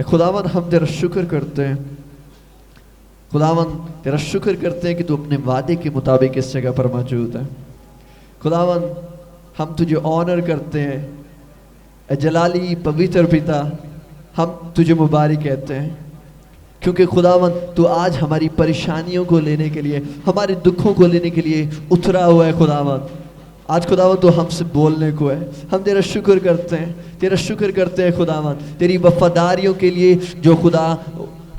खुदावन हम तेरा शुक्र करते हैं, खुदावन तेरा शुक्र करते हैं कि तू अपने वादे के मुताबिक इस जगह पर मौजूद है। खुदावन हम तुझे ऑनर करते हैं, ए जलाली पवित्र पिता, हम तुझे मुबारक कहते हैं क्योंकि खुदावन तू आज हमारी परेशानियों को लेने के लिए, हमारे दुखों को लेने के लिए उतरा हुआ है। खुदावन आज खुदावन तो हमसे बोलने को है। हम तेरा शुक्र करते हैं, तेरा शुक्र करते हैं खुदावन तेरी वफादारियों के लिए जो खुदा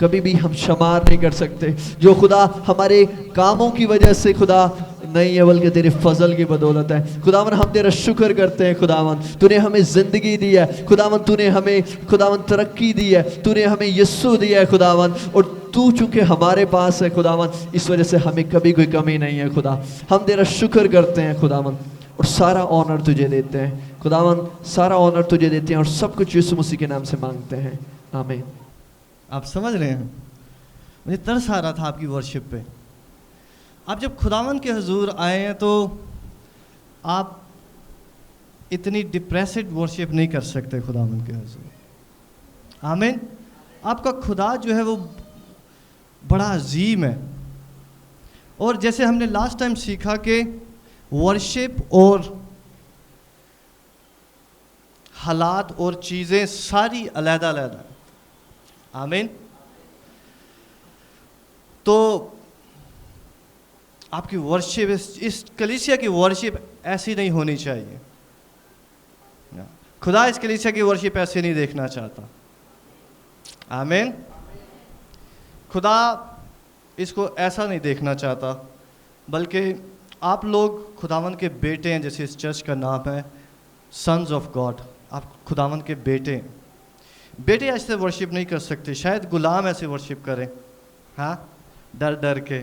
कभी भी हम शुमार नहीं कर सकते, जो खुदा हमारे कामों की वजह से खुदा नहीं है बल्कि तेरे फजल की बदौलत है। खुदावन हम तेरा शुक्र करते हैं, खुदावन तूने हमें ज़िंदगी दी है, खुदावन तूने हमें खुदावन तरक्की दी है, तूने हमें यस्सु दिया है खुदावन, और तू चूँकि हमारे पास है खुदावन इस वजह से हमें कभी कोई कमी नहीं है। खुदा हम तेरा शुक्र करते हैं खुदावन और सारा ऑनर तुझे देते हैं। खुदावन सारा ऑनर तुझे देते हैं और सब कुछ यीशु मसीह के नाम से मांगते हैं, आमीन। आप समझ रहे हैं, मुझे तरस आ रहा था आपकी वर्शिप पे। आप जब खुदावन के हुजूर आए हैं तो आप इतनी डिप्रेसिड वर्शिप नहीं कर सकते खुदावन के हुजूर, आमीन। आपका खुदा जो है वो बड़ा अजीम है, और जैसे हमने लास्ट टाइम सीखा कि वर्शिप और हालात और चीज़ें सारी अलग-अलग, आमीन। तो आपकी वर्शिप, इस कलीसिया की वर्शिप ऐसी नहीं होनी चाहिए। खुदा इस कलीसिया की वर्शिप ऐसे नहीं देखना चाहता, आमीन। खुदा इसको ऐसा नहीं देखना चाहता, बल्कि आप लोग खुदावन के बेटे हैं, जैसे इस चर्च का नाम है सन्स ऑफ गॉड। आप खुदावन के बेटे हैं। बेटे ऐसे वर्शिप नहीं कर सकते, शायद गुलाम ऐसे वर्शिप करें, हाँ, डर डर के,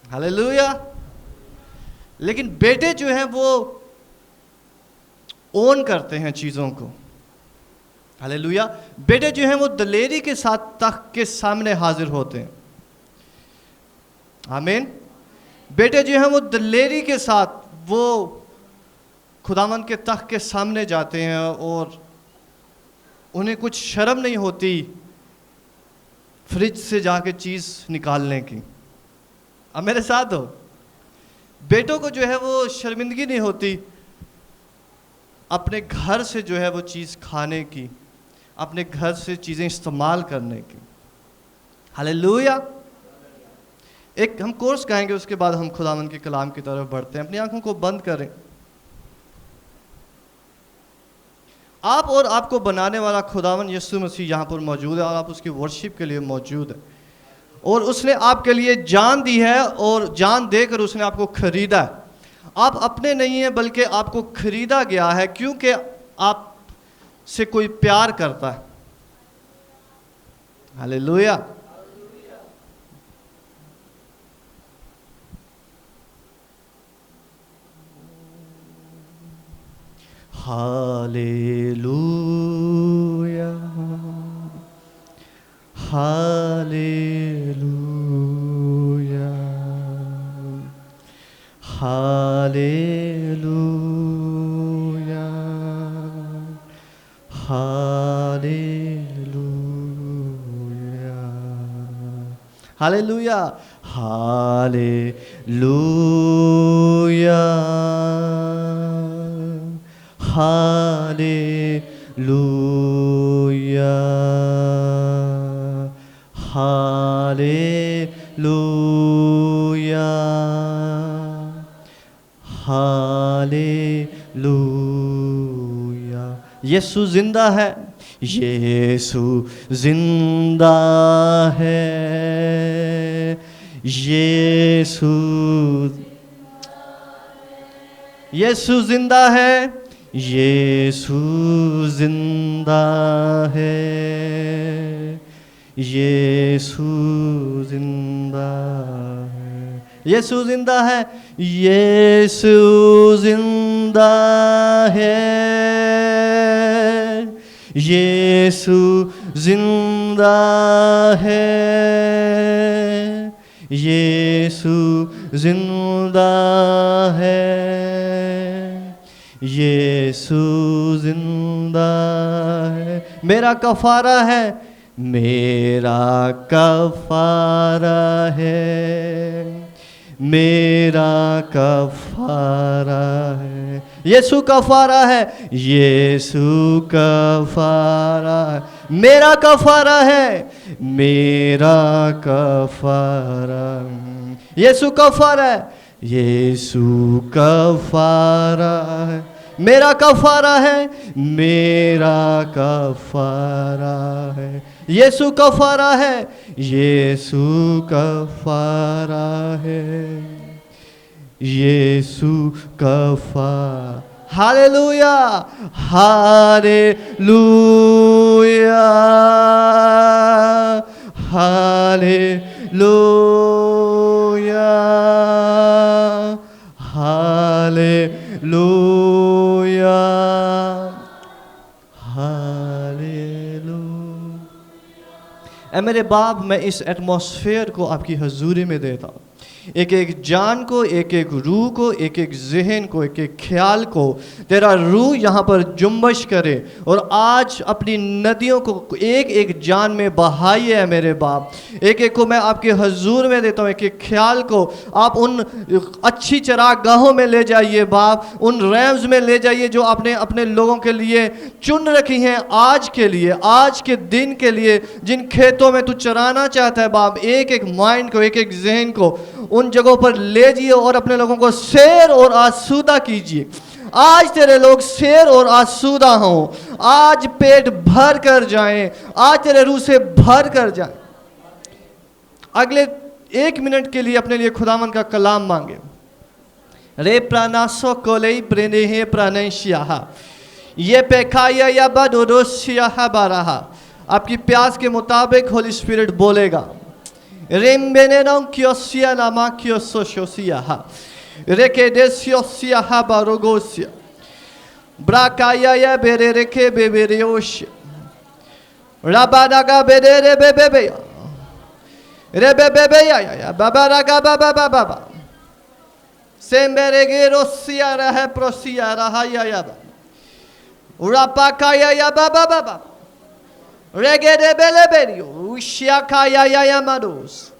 हालेलुया। लेकिन बेटे जो हैं वो ओन करते हैं चीज़ों को, हालेलुया। बेटे जो हैं वो दलेरी के साथ तख्त के सामने हाजिर होते हैं, आमीन। बेटे जो हैं वो दलेरी के साथ वो खुदावन के तख्त के सामने जाते हैं और उन्हें कुछ शर्म नहीं होती फ्रिज से जाके चीज़ निकालने की। अब मेरे साथ हो, बेटों को जो है वो शर्मिंदगी नहीं होती अपने घर से जो है वो चीज़ खाने की, अपने घर से चीज़ें इस्तेमाल करने की, हालेलुया। एक हम कोर्स गाएंगे, उसके बाद हम खुदावन के कलाम की तरफ बढ़ते हैं। अपनी आंखों को बंद करें। आप और आपको बनाने वाला खुदावन यीशु मसीह यहाँ पर मौजूद है और आप उसकी वर्शिप के लिए मौजूद है, और उसने आपके लिए जान दी है और जान देकर उसने आपको खरीदा है। आप अपने नहीं हैं बल्कि आपको खरीदा गया है, क्योंकि आप से कोई प्यार करता है, hallelujah. Hallelujah, hallelujah, hallelujah, hallelujah, hallelujah, hallelujah, hallelujah, hallelujah, hallelujah. यीशु जिंदा है, यीशु जिंदा है, यीशु जिंदा है, यीशु जिंदा है, यीशु जिंदा है, यीशु जिंदा है, यीशु जिंदा है, यीशु जिंदा है, यीशु जिंदा है, यीशु जिंदा है, मेरा कफारा है, मेरा कफारा है, मेरा कफारा है। यीशु कफारा है, यीशु कफारा है, मेरा कफारा है, मेरा कफारा। यीशु कफारा है, यीशु कफारा है, मेरा कफारा है, मेरा कफारा है। यीशु कफारा है, यीशु कफारा है, यीशु कफारा। Hallelujah, hallelujah, hallelujah, hallelujah, hallelujah. मेरे बाप, मैं इस एटमॉस्फेयर को आपकी हजूरी में देता हूँ। एक एक जान को, एक एक रूह को, एक एक जहन को, एक एक ख्याल को तेरा रूह यहाँ पर जुम्बश करे और आज अपनी नदियों को एक एक जान में बहाइए है मेरे बाप। एक एक को मैं आपके हजूर में देता हूँ, एक एक ख्याल को आप उन अच्छी चरागाहों में ले जाइए बाप, उन रैम्स में ले जाइए जो आपने अपने लोगों के लिए चुन रखी हैं आज के लिए, आज के दिन के लिए, जिन खेतों में तू चराना चाहता है बाप। एक एक माइंड को, एक एक जहन को उन जगहों पर ले जाइए और अपने लोगों को सैर और आसूदा कीजिए। आज तेरे लोग सैर और आसूदा हों, आज पेट भर कर जाएं, आज तेरे रूह से भर कर जाएं। अगले 1 मिनट के लिए अपने लिए खुदावन का कलाम मांगे। रे प्रानासो कोलेई प्रेनेहे प्राणेशिया ये पेखाया या बदोरोसिया बारहा। आपकी प्यास के मुताबिक होली स्पिरिट बोलेगा। Rembenenong kiosia lama kiososia ha. Rekedesiosia ha barogosia. Brakaya ya berereke bebereosh. Rabadaga bedere bebebe. Rebebebe ya babaraga baba baba. Semberegerosia rahe prosia rahaya ya. Urapakaya ya baba baba. Regede beleberio, ushiakaya yamados.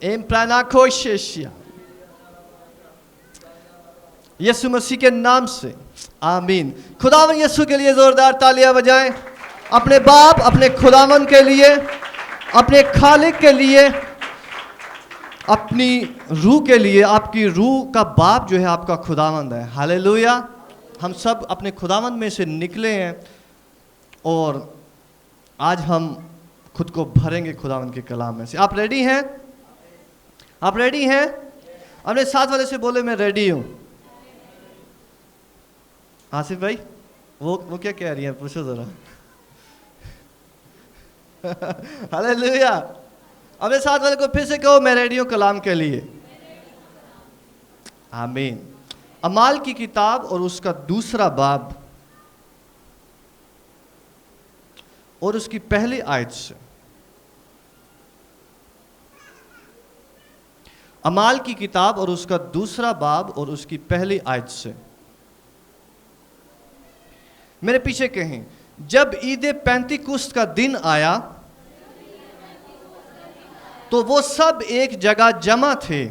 Implana कोशिशिया। यीशु मसीह के नाम से आमीन। खुदावन यीशु के लिए जोरदार तालियां बजाएं। अपने बाप, अपने खुदावन के लिए, अपने खालिक के लिए, अपनी रूह के लिए। आपकी रूह का बाप जो है आपका खुदावंद है। हालेलुया। हम सब अपने खुदावंद में से निकले हैं और आज हम खुद को भरेंगे खुदावंद के कलाम में से। आप रेडी हैं? आप रेडी हैं? अपने साथ वाले से बोले मैं रेडी हूं। आसिफ भाई वो क्या कह रही है, पूछो जरा। हालेलुया। अपने साथ वाले को फिर से कहो मैं रेडी हूं कलाम के लिए। आमीन। अमाल की किताब और उसका 2 बाब और उसकी पहली आयत से। अमाल की किताब और उसका 2 बाब और उसकी पहली आयत से। मेरे पीछे कहें, जब ईद पेंतिकुस्त का दिन आया तो वो सब एक जगह जमा थे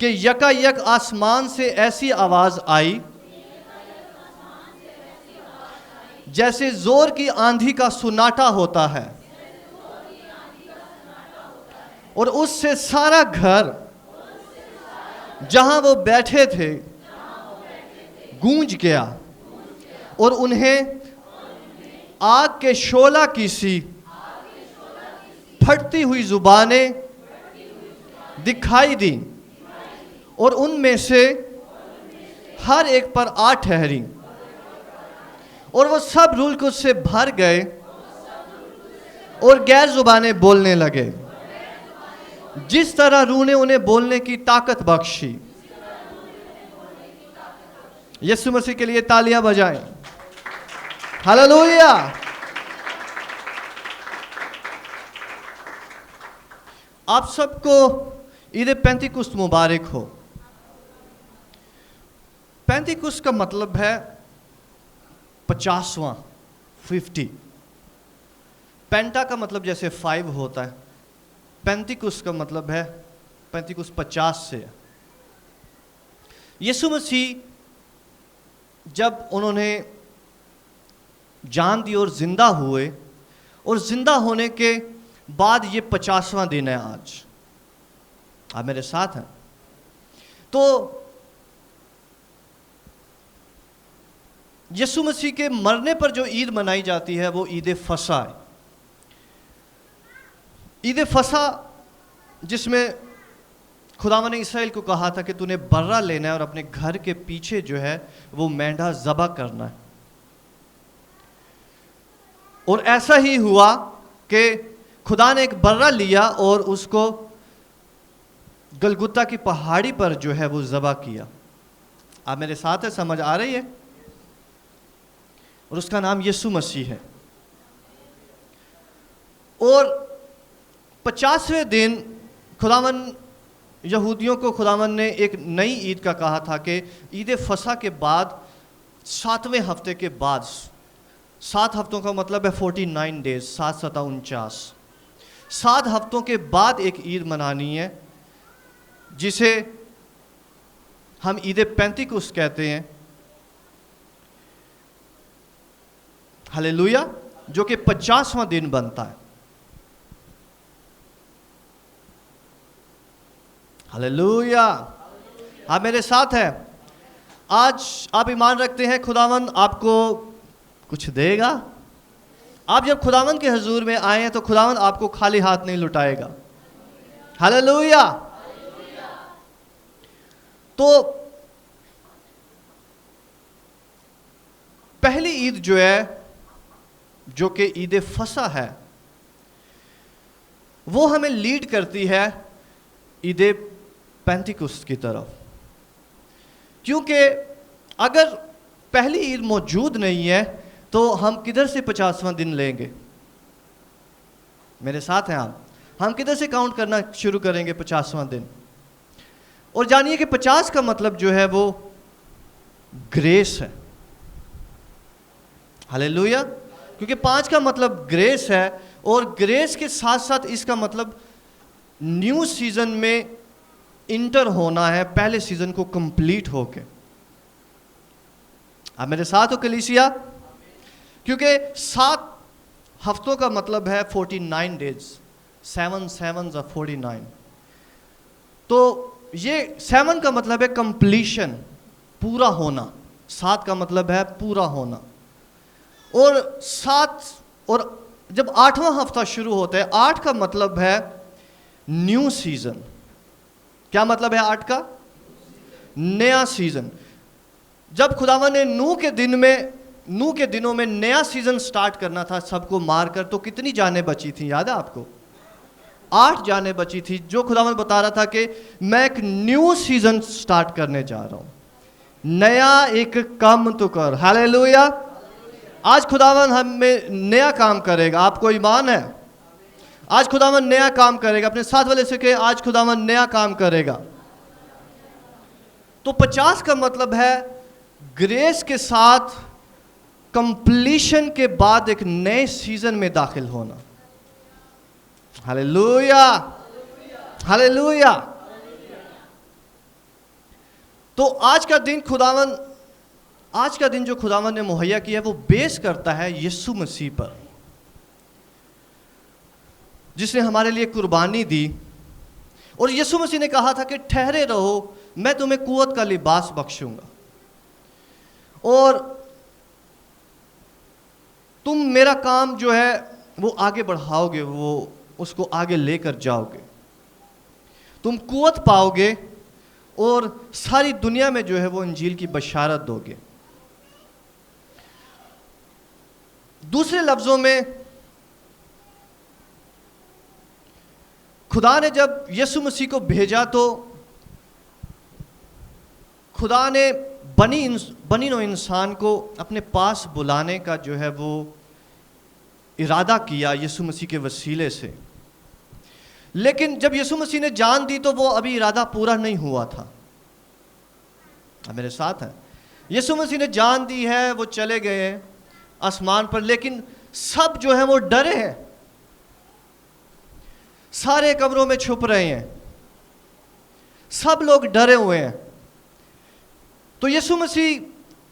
कि यकायक आसमान से ऐसी आवाज आई जैसे जोर की आंधी का सुनाटा होता है, और उससे सारा घर जहां वो बैठे थे गूंज गया, और उन्हें आग के शोला की सी फटती हुई जुबानें दिखाई दी, और उनमें से हर एक पर आ ठहरी, और वो सब रूल को से भर गए और गैर जुबानें बोलने लगे, जिस तरह रूह ने उन्हें बोलने की ताकत बख्शी। यीशु मसीह के लिए तालियां बजाएं। हालेलुया। आप सबको ईद पेंतिकुस्त मुबारक हो। पेंतिकुस्त का मतलब है 50वां 50। पेंटा का मतलब जैसे 5 होता है, पेंतिकुस का मतलब है, पेंतिकुस 50 से है। यीशु मसीह जब उन्होंने जान दी और जिंदा हुए, और जिंदा होने के बाद ये 50वां दिन है आज। आप मेरे साथ हैं? तो यीशु मसीह के मरने पर जो ईद मनाई जाती है वो ईद फसा है। ईद फसा जिसमें खुदावन ने इसराइल को कहा था कि तूने बर्रा लेना है और अपने घर के पीछे जो है वो मेंढा ज़बह करना है। और ऐसा ही हुआ कि खुदा ने एक बर्रा लिया और उसको गलगुता की पहाड़ी पर जो है वो ज़बह किया। आप मेरे साथ है? समझ आ रही है? और उसका नाम यीशु मसीह है। और 50वें दिन खुदावन यहूदियों को खुदावन ने एक नई ईद का कहा था कि ईद फसा के बाद 7वें हफ्ते के बाद, 7 हफ्तों का मतलब है 49 डेज, 7 7 49, 7 हफ्तों के बाद एक ईद मनानी है जिसे हम ईद पेंतिकुस्त कहते हैं। हालेलुया, जो कि 50वां दिन बनता है। हालेलुया, आप मेरे साथ हैं? आज आप ईमान रखते हैं खुदावन आपको कुछ देगा। आप जब खुदावन के हजूर में आए हैं तो खुदावन आपको खाली हाथ नहीं लुटाएगा। हालेलुया। तो पहली ईद जो है, जो कि ईद फसा है, वो हमें लीड करती है ईद पेंतिकुस्त की तरफ। क्योंकि अगर पहली ईद मौजूद नहीं है तो हम किधर से 50वां दिन लेंगे? मेरे साथ हैं आप? हम किधर से काउंट करना शुरू करेंगे 50वां दिन? और जानिए कि 50 का मतलब जो है वो ग्रेस है। हालेलुया, क्योंकि 5 का मतलब ग्रेस है, और ग्रेस के साथ साथ इसका मतलब न्यू सीजन में इंटर होना है, पहले सीजन को कंप्लीट होके। आप मेरे साथ हो कलीसिया? क्योंकि 7 हफ्तों का मतलब है 49 डेज, 7 7 49। तो ये 7 का मतलब है कंप्लीशन, पूरा होना। 7 का मतलब है पूरा होना। और 7 और जब 8वां हफ्ता शुरू होता है, 8 का मतलब है न्यू सीजन। क्या मतलब है 8 का? नया सीजन। जब खुदावन ने नूह के दिनों में नया सीजन स्टार्ट करना था सबको मारकर, तो कितनी जानें बची थी? याद है आपको? 8 जानें बची थी, जो खुदावन बता रहा था कि मैं एक न्यू सीजन स्टार्ट करने जा रहा हूं, नया एक काम तो कर। हालेलुया। आज खुदावन हमें नया काम करेगा। आपको ईमान है? आज खुदावन नया काम करेगा। अपने साथ वाले से कहे, आज खुदावन नया काम करेगा। तो 50 का मतलब है ग्रेस के साथ कंप्लीशन के बाद एक नए सीजन में दाखिल होना। Hallelujah, hallelujah. तो आज का दिन जो खुदावन ने मुहैया किया है वो बेस करता है यीशु मसीह पर, जिसने हमारे लिए कुर्बानी दी। और यीशु मसीह ने कहा था कि ठहरे रहो, मैं तुम्हें कुव्वत का लिबास बख्शूंगा और तुम मेरा काम जो है वो आगे बढ़ाओगे, वो उसको आगे लेकर जाओगे, तुम कुव्वत पाओगे और सारी दुनिया में जो है वो इंजील की बशारत दोगे। दूसरे लफ्जों में, खुदा ने जब यीशु मसीह को भेजा तो खुदा ने बनी नो इंसान को अपने पास बुलाने का जो है वो इरादा किया यीशु मसीह के वसीले से। लेकिन जब यीशु मसीह ने जान दी तो वो अभी इरादा पूरा नहीं हुआ था। अब मेरे साथ हैं? यीशु मसीह ने जान दी है, वो चले गए, आसमान पर, लेकिन सब जो है वो डरे हैं, सारे कमरों में छुप रहे हैं, सब लोग डरे हुए हैं। तो यीशु मसीह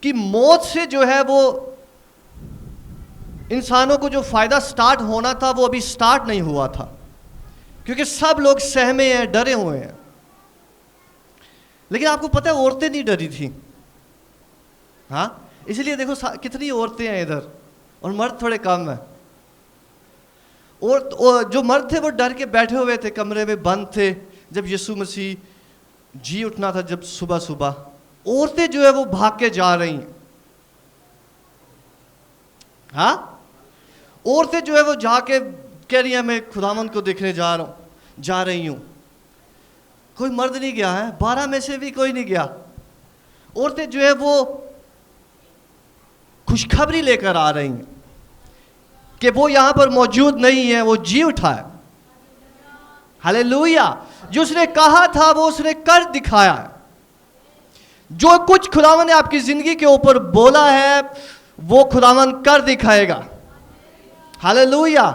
की मौत से जो है वो इंसानों को जो फायदा स्टार्ट होना था वो अभी स्टार्ट नहीं हुआ था, क्योंकि सब लोग सहमे हैं, डरे हुए हैं। लेकिन आपको पता है औरतें नहीं डरी थी। हाँ, इसलिए देखो कितनी औरतें हैं इधर और मर्द थोड़े कम हैं। और जो मर्द थे वो डर के बैठे हुए थे, कमरे में बंद थे जब यीशु मसीह जी उठना था, जब सुबह सुबह। औरतें जो है वो भाग के जा रही हैं। हाँ, औरतें जो है वो जाके कह रही है मैं खुदावंद को देखने जा रही हूं। कोई मर्द नहीं गया है, 12 में से भी कोई नहीं गया। औरतें जो है वो खुशखबरी लेकर आ रही हैं कि वो यहां पर मौजूद नहीं है, वो जी उठा है। हालेलुया। जो उसने कहा था वो उसने कर दिखाया है। जो कुछ खुदावंद ने आपकी जिंदगी के ऊपर बोला है वो खुदावंद कर दिखाएगा। हालेलुया।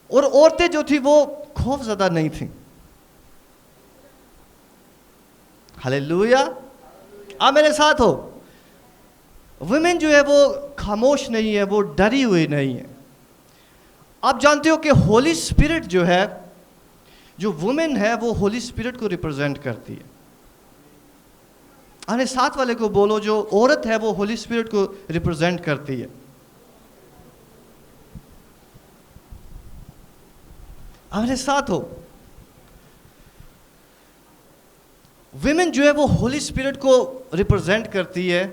और औरतें जो थी वो खौफजदा नहीं थी। हालेलुया। आप मेरे साथ हो। वुमेन जो है वो खामोश नहीं है, वो डरी हुई नहीं है। आप जानते हो कि होली स्पिरिट जो है, जो वुमेन है वो होली स्पिरिट को रिप्रेजेंट करती है। अरे साथ वाले को बोलो, जो औरत है वो होली स्पिरिट को रिप्रेजेंट करती है। हमारे साथ हो। विमेन जो है वो होली स्पिरिट को रिप्रेजेंट करती है,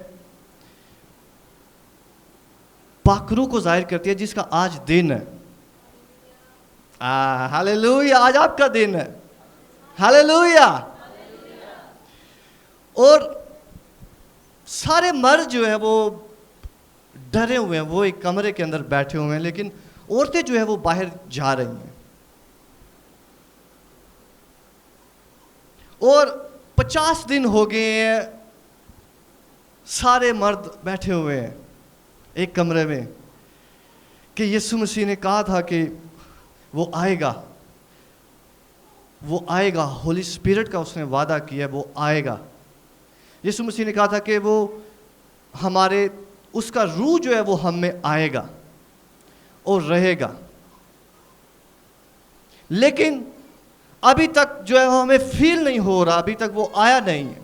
पाखरू को जाहिर करती है, जिसका आज दिन है। हालेलुया। आज आपका दिन है। हालेलुया। और सारे मर्द जो है वो डरे हुए हैं, वो एक कमरे के अंदर बैठे हुए हैं, लेकिन औरतें जो है वो बाहर जा रही हैं। और 50 दिन हो गए हैं, सारे मर्द बैठे हुए हैं एक कमरे में, कि यीशु मसीह ने कहा था कि वो आएगा, वो आएगा। होली स्पिरिट का उसने वादा किया, वो आएगा। यीशु मसीह ने कहा था कि वो हमारे, उसका रूह जो है वो हम में आएगा और रहेगा। लेकिन अभी तक जो है वो हमें फील नहीं हो रहा, अभी तक वो आया नहीं है।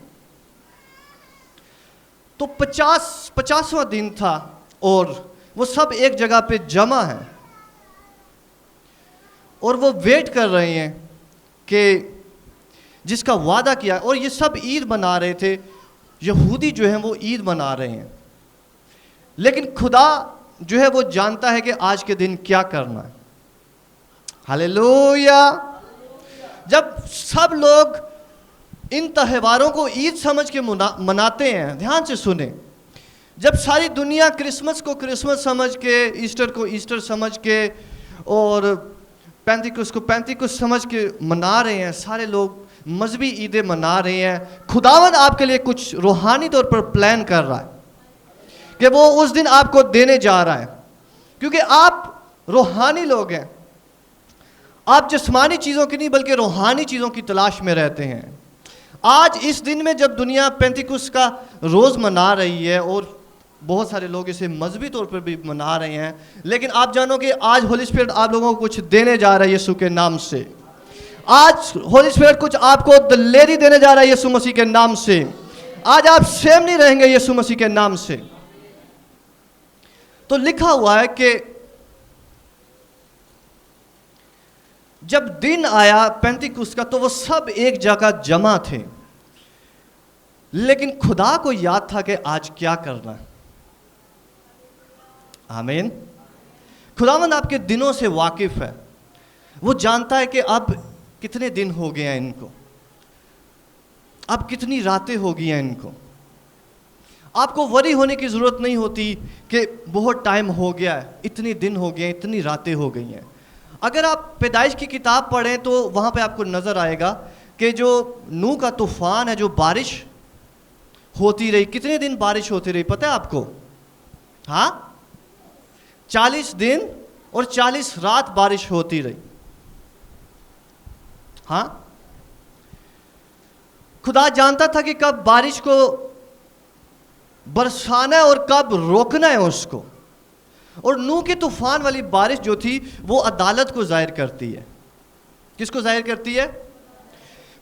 तो 50वां दिन था और वो सब एक जगह पे जमा है और वो वेट कर रहे हैं कि जिसका वादा किया। और ये सब ईद मना रहे थे, यहूदी जो हैं वो ईद मना रहे हैं, लेकिन खुदा जो है वो जानता है कि आज के दिन क्या करना है। हालेलुया। जब सब लोग इन त्योहारों को ईद समझ के मनाते हैं, ध्यान से सुने, जब सारी दुनिया क्रिसमस को क्रिसमस समझ के, ईस्टर को ईस्टर समझ के और पेंतिकुस्त को पेंतिकुस्त समझ के मना रहे हैं, सारे लोग मजहबी ईदें मना रहे हैं, खुदावंद आपके लिए कुछ रूहानी तौर पर प्लान कर रहा है कि वो उस दिन आपको देने जा रहा है, क्योंकि आप रूहानी लोग हैं। आप जिस्मानी चीज़ों की नहीं बल्कि रूहानी चीज़ों की तलाश में रहते हैं। आज इस दिन में जब दुनिया पेंतिकुस्त का रोज़ मना रही है और बहुत सारे लोग इसे मजहबी तौर पर भी मना रहे हैं, लेकिन आप जानो कि आज होली स्पिरिट आप लोगों को कुछ देने जा रहा है यीशु के नाम से। आज होली स्पिरिट कुछ आपको दिलेरी देने जा रहा है यीशु मसीह के नाम से। आज आप सेम नहीं रहेंगे यीशु मसीह के नाम से। तो लिखा हुआ है कि जब दिन आया पेंतिकुस्त का तो वो सब एक जगह जमा थे, लेकिन खुदा को याद था कि आज क्या करना है। आमीन। खुदावंद आपके दिनों से वाकिफ है, वो जानता है कि अब कितने दिन हो गए हैं इनको, अब कितनी रातें हो गई हैं इनको। आपको वरी होने की ज़रूरत नहीं होती कि बहुत टाइम हो गया है, इतने दिन हो गए, इतनी रातें हो गई हैं। अगर आप पैदाइश की किताब पढ़ें तो वहाँ पे आपको नज़र आएगा कि जो नूह का तूफ़ान है, जो बारिश होती रही, कितने दिन बारिश होती रही पता है आपको? हाँ, 40 दिन और 40 रात बारिश होती रही। हाँ, खुदा जानता था कि कब बारिश को बरसाना है और कब रोकना है उसको। और नूह के तूफान वाली बारिश जो थी वो अदालत को जाहिर करती है। किसको जाहिर करती है?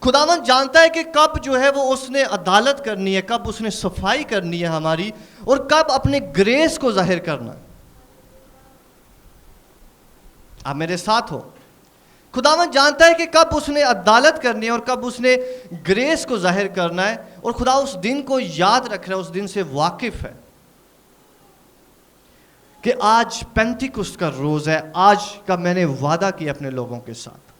खुदावंद जानता है कि कब जो है वो उसने अदालत करनी है, कब उसने सफाई करनी है हमारी, और कब अपने ग्रेस को जाहिर करना है। आप मेरे साथ हो? खुदावंद जानता है कि कब उसने अदालत करनी है और कब उसने ग्रेस को जाहिर करना है, और खुदा उस दिन को याद रख रहा है, उस दिन से वाकिफ है कि आज पेंतिकुस्त का रोज है, आज का मैंने वादा किया अपने लोगों के साथ।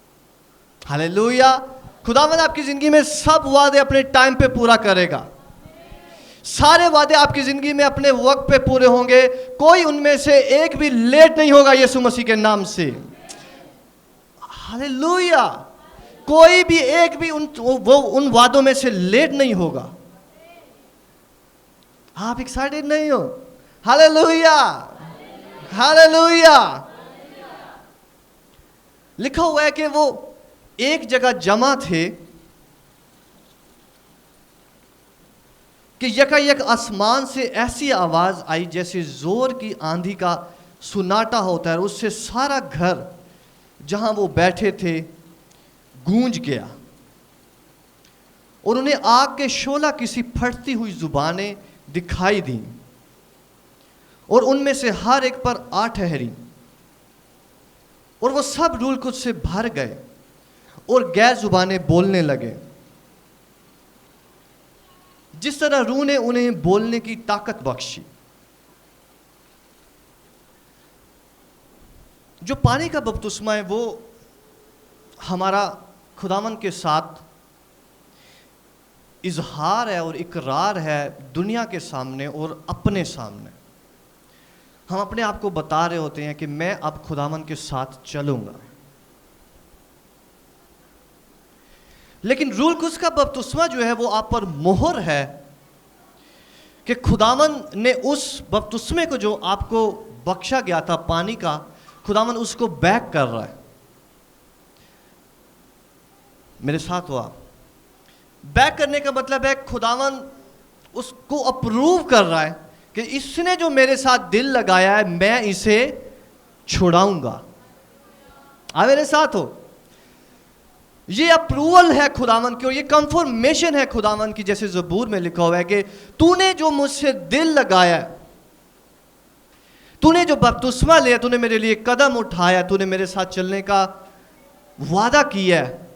हालेलुया। खुदावंद आपकी जिंदगी में सब वादे अपने टाइम पे पूरा करेगा। सारे वादे आपकी जिंदगी में अपने वक्त पे पूरे होंगे, कोई उनमें से एक भी लेट नहीं होगा यीशु मसीह के नाम से। हालेलुया। कोई भी एक भी उन वादों में से लेट नहीं होगा। आप एक्साइटेड नहीं हो? Hallelujah, hallelujah. लिखा हुआ है कि वो एक जगह जमा थे कि यकायक आसमान से ऐसी आवाज आई जैसे जोर की आंधी का सुनाटा होता है, उससे सारा घर जहां वो बैठे थे गूंज गया, और उन्हें आग के शोला किसी फटती हुई जुबानें दिखाई दी, और उनमें से हर एक पर आ ठहरी, और वो सब रूल कुछ से भर गए और गैर जुबानें बोलने लगे, जिस तरह रूह ने उन्हें बोलने की ताकत बख्शी। जो पानी का बपतिस्मा है वो हमारा खुदावन के साथ इजहार है और इकरार है दुनिया के सामने और अपने सामने। हम अपने आप को बता रहे होते हैं कि मैं अब खुदावन के साथ चलूंगा। लेकिन रूल कुछ का बपतिस्मा जो है वो आप पर मोहर है कि खुदावन ने उस बपतिस्मे को जो आपको बख्शा गया था पानी का, खुदावन उसको बैक कर रहा है। मेरे साथ हो आप? बैक करने का मतलब है खुदावन उसको अप्रूव कर रहा है कि इसने जो मेरे साथ दिल लगाया है मैं इसे छुड़ाऊंगा। आप मेरे साथ हो? ये अप्रूवल है खुदावन की, और ये कंफर्मेशन है खुदावन की, जैसे ज़बूर में लिखा हुआ है कि तूने जो मुझसे दिल लगाया, तूने जो बपतिस्मा लिया, तूने मेरे लिए कदम उठाया, तूने मेरे साथ चलने का वादा किया है,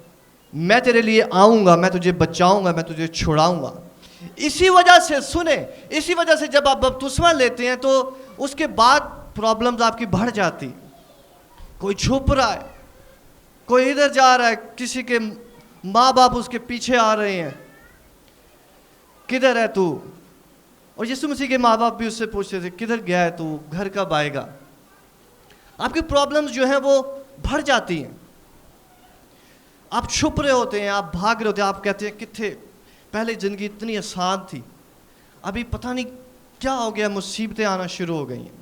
मैं तेरे लिए आऊंगा, मैं तुझे बचाऊंगा, मैं तुझे छुड़ाऊंगा। इसी वजह से सुने, इसी वजह से जब आप बपतिस्मा लेते हैं तो उसके बाद प्रॉब्लम्स आपकी बढ़ जाती। कोई छुप रहा है, कोई इधर जा रहा है, किसी के माँ बाप उसके पीछे आ रहे हैं, किधर है तू? और यीशु मसीह के माँ बाप भी उससे पूछते थे किधर गया है तू, घर कब आएगा? आपकी प्रॉब्लम्स जो हैं वो बढ़ जाती हैं। आप छुप रहे होते हैं, आप भाग रहे होते हैं, आप कहते हैं किथे पहले ज़िंदगी इतनी आसान थी, अभी पता नहीं क्या हो गया, मुसीबतें आना शुरू हो गई हैं।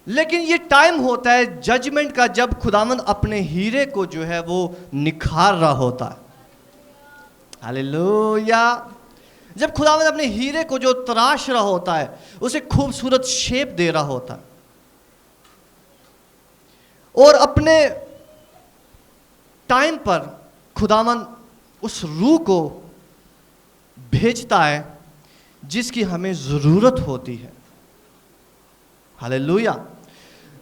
लेकिन ये टाइम होता है जजमेंट का, जब खुदावंद अपने हीरे को जो है वो निखार रहा होता है। हालेलुया। जब खुदावंद अपने हीरे को जो तराश रहा होता है, उसे खूबसूरत शेप दे रहा होता है, और अपने टाइम पर खुदावंद उस रूह को भेजता है जिसकी हमें ज़रूरत होती है। हालेलुया।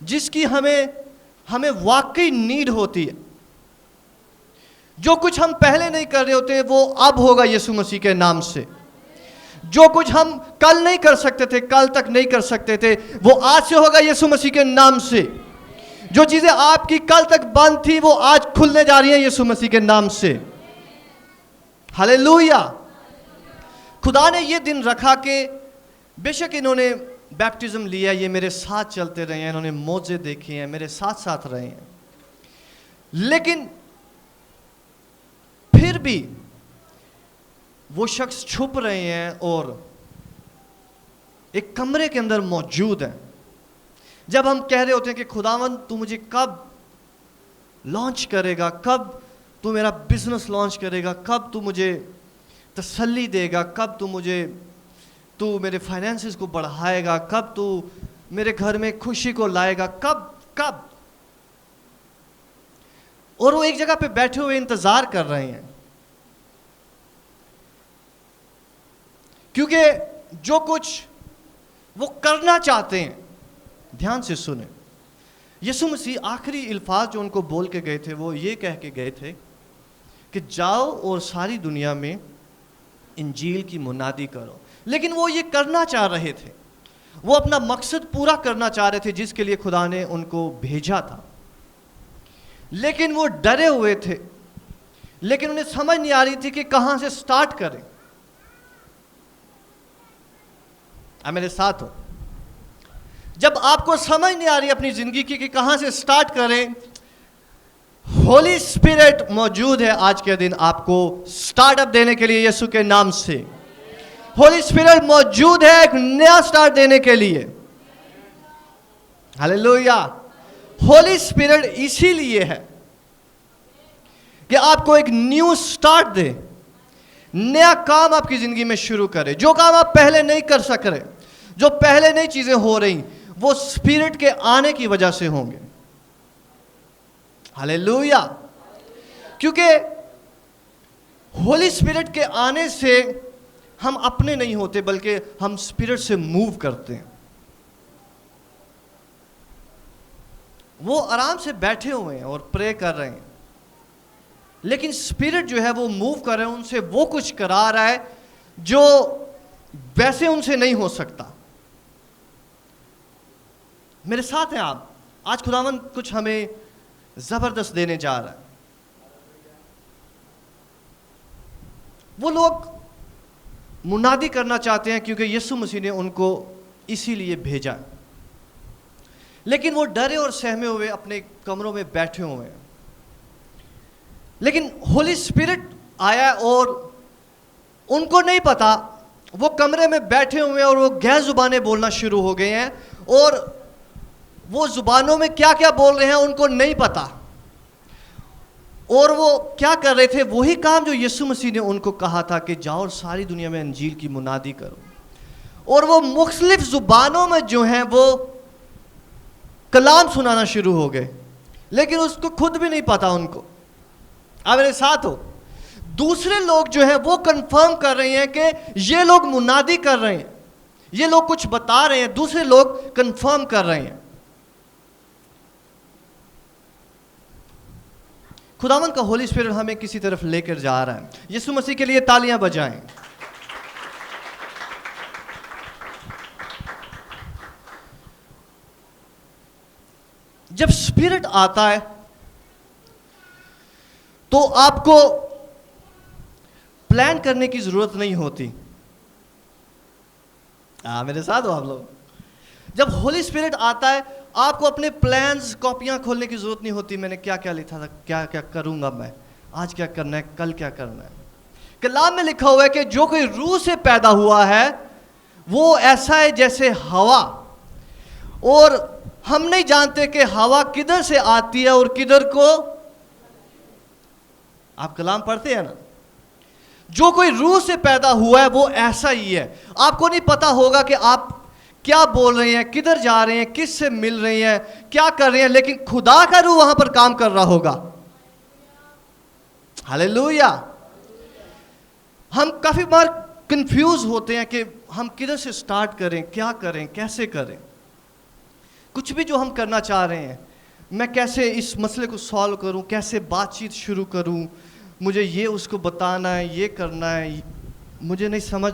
जिसकी हमें वाकई नीड होती है। जो कुछ हम पहले नहीं कर रहे होते वो अब होगा यीशु मसीह के नाम से। जो कुछ हम कल नहीं कर सकते थे, कल तक नहीं कर सकते थे, वो आज से होगा यीशु मसीह के नाम से। जो चीजें आपकी कल तक बंद थी वो आज खुलने जा रही हैं यीशु मसीह के नाम से। हालेलुया। खुदा ने ये दिन रखा कि बेशक इन्होंने बैप्टिज्म लिया, ये मेरे साथ चलते रहे हैं, इन्होंने मौजे देखे हैं, मेरे साथ साथ रहे हैं, लेकिन फिर भी वो शख्स छुप रहे हैं और एक कमरे के अंदर मौजूद है। जब हम कह रहे होते हैं कि खुदावंद तू मुझे कब लॉन्च करेगा, कब तू मेरा बिजनेस लॉन्च करेगा, कब तू मुझे तसल्ली देगा, कब तू मेरे फाइनेंसेस को बढ़ाएगा, कब तू मेरे घर में खुशी को लाएगा, कब। और वो एक जगह पे बैठे हुए इंतजार कर रहे हैं, क्योंकि जो कुछ वो करना चाहते हैं, ध्यान से सुने, यीशु मसीह आखिरी अल्फाज जो उनको बोल के गए थे वो ये कह के गए थे कि जाओ और सारी दुनिया में इंजील की मुनादी करो। लेकिन वो ये करना चाह रहे थे, वो अपना मकसद पूरा करना चाह रहे थे जिसके लिए खुदा ने उनको भेजा था, लेकिन वो डरे हुए थे, लेकिन उन्हें समझ नहीं आ रही थी कि कहां से स्टार्ट करें। आप मेरे साथ हो? जब आपको समझ नहीं आ रही अपनी जिंदगी की कि कहां से स्टार्ट करें, होली स्पिरिट मौजूद है आज के दिन आपको स्टार्टअप देने के लिए यीशु के नाम से। होली स्पिरिट मौजूद है एक नया स्टार्ट देने के लिए। हालेलुया। होली स्पिरिट इसीलिए है कि आपको एक न्यू स्टार्ट दे, नया काम आपकी जिंदगी में शुरू करे। जो काम आप पहले नहीं कर सक रहे, जो पहले नई चीजें हो रही, वो स्पिरिट के आने की वजह से होंगे। हालेलुया। क्योंकि होली स्पिरिट के आने से हम अपने नहीं होते, बल्कि हम स्पिरिट से मूव करते हैं। वो आराम से बैठे हुए हैं और प्रे कर रहे हैं, लेकिन स्पिरिट जो है वो मूव कर रहे हैं, उनसे वो कुछ करा रहा है जो वैसे उनसे नहीं हो सकता। मेरे साथ हैं आप? आज खुदावन कुछ हमें जबरदस्त देने जा रहा है। वो लोग मुनादी करना चाहते हैं क्योंकि यीशु मसीह ने उनको इसीलिए भेजा, लेकिन वो डरे और सहमे हुए अपने कमरों में बैठे हुए हैं। लेकिन होली स्पिरिट आया और उनको नहीं पता, वो कमरे में बैठे हुए हैं और वो गैर जुबानें बोलना शुरू हो गए हैं, और वो जुबानों में क्या क्या बोल रहे हैं उनको नहीं पता। और वो क्या कर रहे थे? वही काम जो यीशु मसीह ने उनको कहा था कि जाओ और सारी दुनिया में इंजील की मुनादी करो। और वो मुख्तलिफ जुबानों में जो हैं वो कलाम सुनाना शुरू हो गए, लेकिन उसको खुद भी नहीं पता उनको। आप मेरे साथ हो? दूसरे लोग जो हैं वो कंफर्म कर रहे हैं कि ये लोग मुनादी कर रहे हैं, ये लोग कुछ बता रहे हैं, दूसरे लोग कंफर्म कर रहे हैं। खुदावन का होली स्पिरिट हमें किसी तरफ लेकर जा रहा है। यीशु मसीह के लिए तालियां बजाएं। जब स्पिरिट आता है तो आपको प्लान करने की जरूरत नहीं होती। मेरे साथ हो आप लोग? जब होली स्पिरिट आता है आपको अपने प्लान्स कॉपियां खोलने की जरूरत नहीं होती। मैंने क्या क्या लिखा था, क्या क्या करूंगा मैं, आज क्या करना है, कल क्या करना है। कलाम में लिखा हुआ है कि जो कोई रूह से पैदा हुआ है वो ऐसा है जैसे हवा, और हम नहीं जानते कि हवा किधर से आती है और किधर को। आप कलाम पढ़ते हैं ना? जो कोई रूह से पैदा हुआ है वो ऐसा ही है। आपको नहीं पता होगा कि आप क्या बोल रहे हैं, किधर जा रहे हैं, किस से मिल रहे हैं, क्या कर रहे हैं, लेकिन खुदा का रूह वहां पर काम कर रहा होगा। हालेलुया। हम काफी बार कंफ्यूज होते हैं कि हम किधर से स्टार्ट करें, क्या करें, कैसे करें। कुछ भी जो हम करना चाह रहे हैं, मैं कैसे इस मसले को सॉल्व करूं, कैसे बातचीत शुरू करूं, मुझे ये उसको बताना है, ये करना है, मुझे नहीं समझ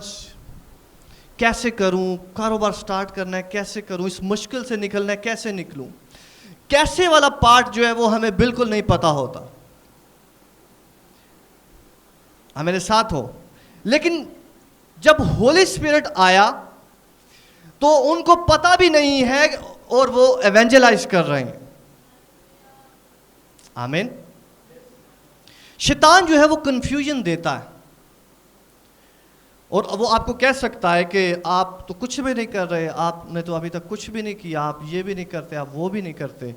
कैसे करूं, कारोबार स्टार्ट करना है कैसे करूं, इस मुश्किल से निकलना है कैसे निकलूं। कैसे वाला पार्ट जो है वो हमें बिल्कुल नहीं पता होता। आप मेरे साथ हो? लेकिन जब होली स्पिरिट आया तो उनको पता भी नहीं है और वो एवेंजलाइज कर रहे हैं। आमीन। शैतान जो है वो कंफ्यूजन देता है और वो आपको कह सकता है कि आप तो कुछ भी नहीं कर रहे, आपने तो अभी तक कुछ भी नहीं किया, आप ये भी नहीं करते, आप वो भी नहीं करते,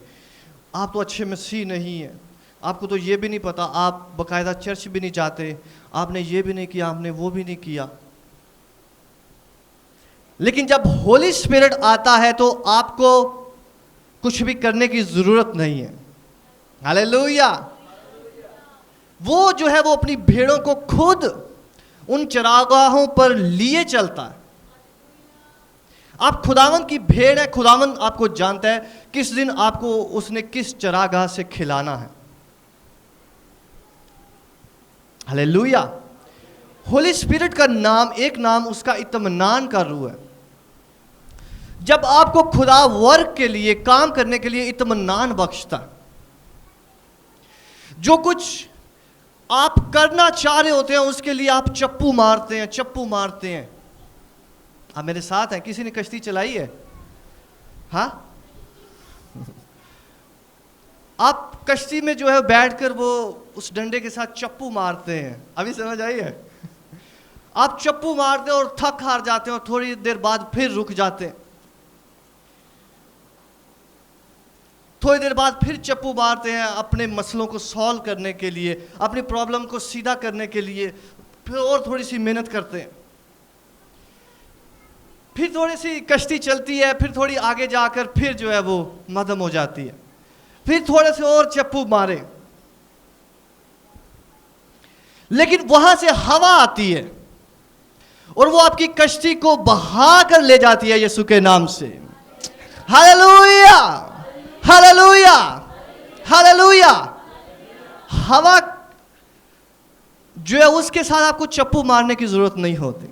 आप तो अच्छे मसीह नहीं हैं, आपको तो ये भी नहीं पता, आप बाकायदा चर्च भी नहीं जाते, आपने ये भी नहीं किया, आपने वो भी नहीं किया। लेकिन जब होली स्पिरिट आता है तो आपको कुछ भी करने की जरूरत नहीं है। हालेलुया। वो जो है वो अपनी भेड़ों को खुद उन चरागाहों पर लिए चलता है। आप खुदावन की भेड़ है, खुदावन आपको जानता है किस दिन आपको उसने किस चरागाह से खिलाना है। हालेलुया। होली स्पिरिट का नाम, एक नाम उसका इत्मीनान का रूह है। जब आपको खुदा वर्क के लिए, काम करने के लिए इत्मीनान बख्शता, जो कुछ आप करना चाह रहे होते हैं उसके लिए आप चप्पू मारते हैं, चप्पू मारते हैं। आप मेरे साथ हैं? किसी ने कश्ती चलाई है? हाँ, आप कश्ती में जो है बैठकर वो उस डंडे के साथ चप्पू मारते हैं। अभी समझ आई है? आप चप्पू मारते हैं और थक हार जाते हैं और थोड़ी देर बाद फिर रुक जाते हैं, थोड़ी देर बाद फिर चप्पू मारते हैं अपने मसलों को सॉल्व करने के लिए, अपनी प्रॉब्लम को सीधा करने के लिए, फिर और थोड़ी सी मेहनत करते हैं, फिर थोड़ी सी कश्ती चलती है, फिर थोड़ी आगे जाकर फिर जो है वो मध्यम हो जाती है, फिर थोड़े से और चप्पू मारे, लेकिन वहां से हवा आती है और वो आपकी कश्ती को बहा कर ले जाती है यीशु के नाम से। Hallelujah, hallelujah, hallelujah. हवा जो है उसके साथ आपको चप्पू मारने की जरूरत नहीं होती।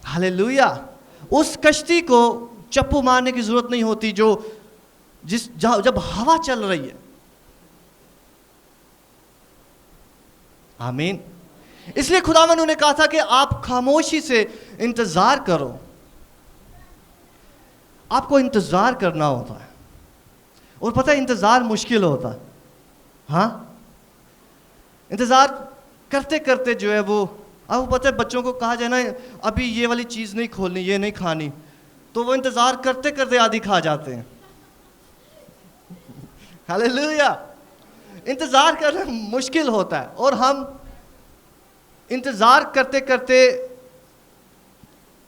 हालेलुया। उस कश्ती को चप्पू मारने की जरूरत नहीं होती जो जब हवा चल रही है। आमीन। इसलिए खुदावंद ने कहा था कि आप खामोशी से इंतजार करो। आपको इंतजार करना होता है, और पता है इंतजार मुश्किल होता है। हाँ, इंतजार करते करते जो है वो, अब पता है बच्चों को कहा जाए ना अभी ये वाली चीज नहीं खोलनी, ये नहीं खानी, तो वो इंतजार करते करते आधी खा जाते हैं। हालेलुया। इंतजार करना मुश्किल होता है, और हम इंतजार करते करते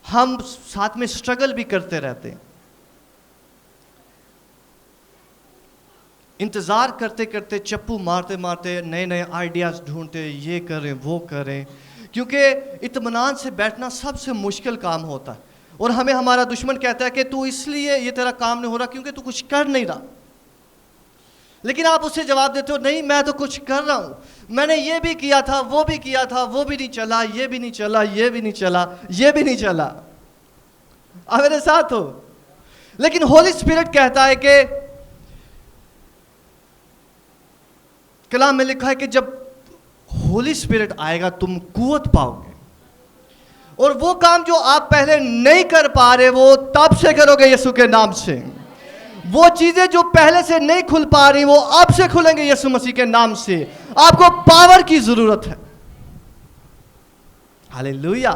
हम साथ में स्ट्रगल भी करते रहते हैं। इंतजार करते करते, चप्पू मारते मारते, नए नए आइडियाज ढूंढते, ये करें वो करें, क्योंकि इत्मीनान से बैठना सबसे मुश्किल काम होता है। और हमें हमारा दुश्मन कहता है कि तू इसलिए ये तेरा काम नहीं हो रहा क्योंकि तू कुछ कर नहीं रहा। लेकिन आप उससे जवाब देते हो, नहीं मैं तो कुछ कर रहा हूं, मैंने ये भी किया था, वो भी किया था, वो भी नहीं चला, ये भी नहीं चला, ये भी नहीं चला, ये भी नहीं चला। आप मेरे साथ हो? लेकिन होली स्पिरिट कहता है कि कलाम में लिखा है कि जब होली स्पिरिट आएगा तुम कुव्वत पाओगे, और वो काम जो आप पहले नहीं कर पा रहे वो तब से करोगे यीशु के नाम से। वो चीजें जो पहले से नहीं खुल पा रही वो अब से खुलेंगे यीशु मसीह के नाम से। आपको पावर की जरूरत है। हालेलुया।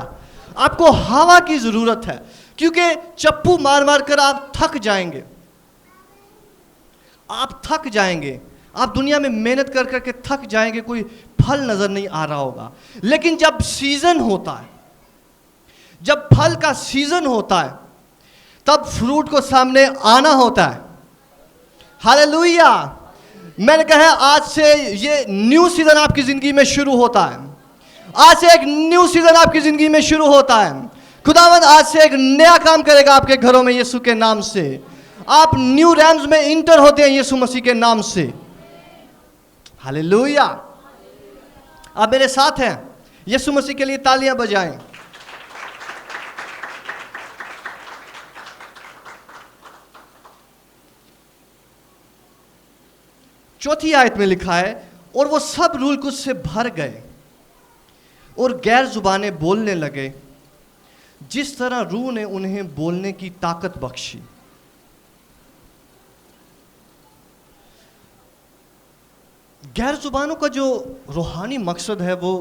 आपको हवा की जरूरत है, क्योंकि चप्पू मार मार कर आप थक जाएंगे। आप थक जाएंगे, आप दुनिया में मेहनत कर करके थक जाएंगे, कोई फल नजर नहीं आ रहा होगा। लेकिन जब सीजन होता है, जब फल का सीजन होता है, तब फ्रूट को सामने आना होता है। हालेलुया। मैंने कहा आज से ये न्यू सीजन आपकी जिंदगी में शुरू होता है। आज से एक न्यू सीजन आपकी जिंदगी में शुरू होता है। खुदावंद आज से एक नया काम करेगा आपके घरों में यीशु के नाम से। आप न्यू रैम्स में इंटर होते हैं यीशु मसीह के नाम से। हालेलुया। आप मेरे साथ हैं? यीशु मसीह के लिए तालियां बजाएं। चौथी आयत में लिखा है, और वो सब रूल कुछ से भर गए और गैर जुबानें बोलने लगे, जिस तरह रूह ने उन्हें बोलने की ताकत बख्शी। गैर जुबानों का जो रूहानी मकसद है वो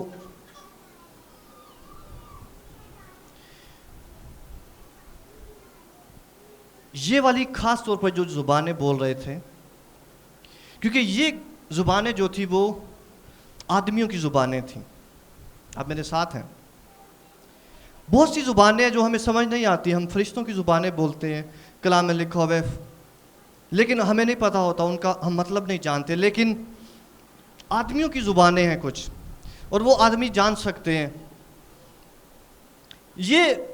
ये वाली खास तौर पर जो ज़ुबानें बोल रहे थे, क्योंकि ये ज़ुबानें जो थी वो आदमियों की ज़ुबानें थीं। आप मेरे साथ हैं? बहुत सी ज़ुबानें हैं जो हमें समझ नहीं आती, हम फरिश्तों की ज़ुबानें बोलते हैं, कलाम में लिखा हुआ है, लेकिन हमें नहीं पता होता, उनका हम मतलब नहीं जानते। लेकिन आदमियों की ज़ुबानें हैं कुछ, और वो आदमी जान सकते हैं। ये